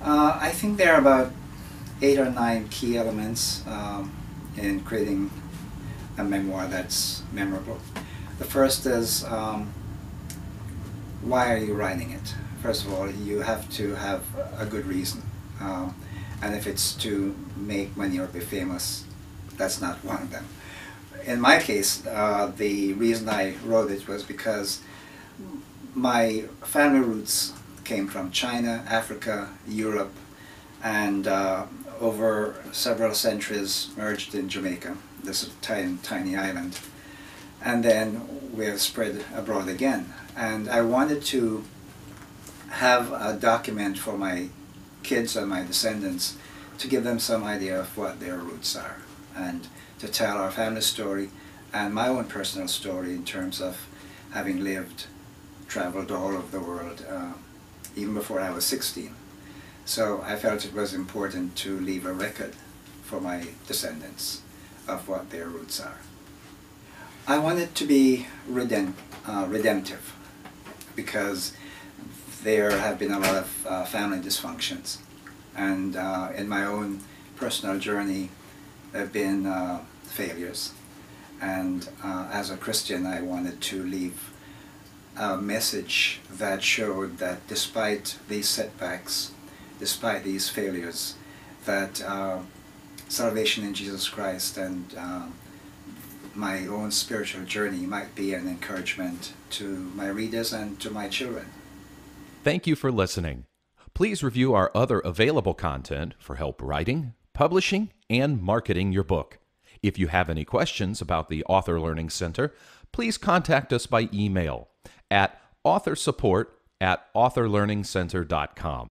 I think there are about 8 or 9 key elements in creating a memoir that's memorable. The first is why are you writing it? First of all, you have to have a good reason. Um, and if it's to make money or be famous, that's not one of them. In my case, the reason I wrote it was because my family roots came from China, Africa, Europe, and over several centuries merged in Jamaica, this tiny, tiny island. And then we have spread abroad again. And I wanted to have a document for my kids and my descendants to give them some idea of what their roots are and to tell our family story and my own personal story in terms of having lived, traveled all over the world, even before I was 16. So I felt it was important to leave a record for my descendants of what their roots are. I wanted to be redemptive because there have been a lot of family dysfunctions. And in my own personal journey, there have been failures. And as a Christian, I wanted to leave a message that showed that despite these setbacks, despite these failures, that salvation in Jesus Christ and my own spiritual journey might be an encouragement to my readers and to my children. Thank you for listening. Please review our other available content for help writing, publishing, and marketing your book. If you have any questions about the Author Learning Center, please contact us by email at authorsupport@authorlearningcenter.com.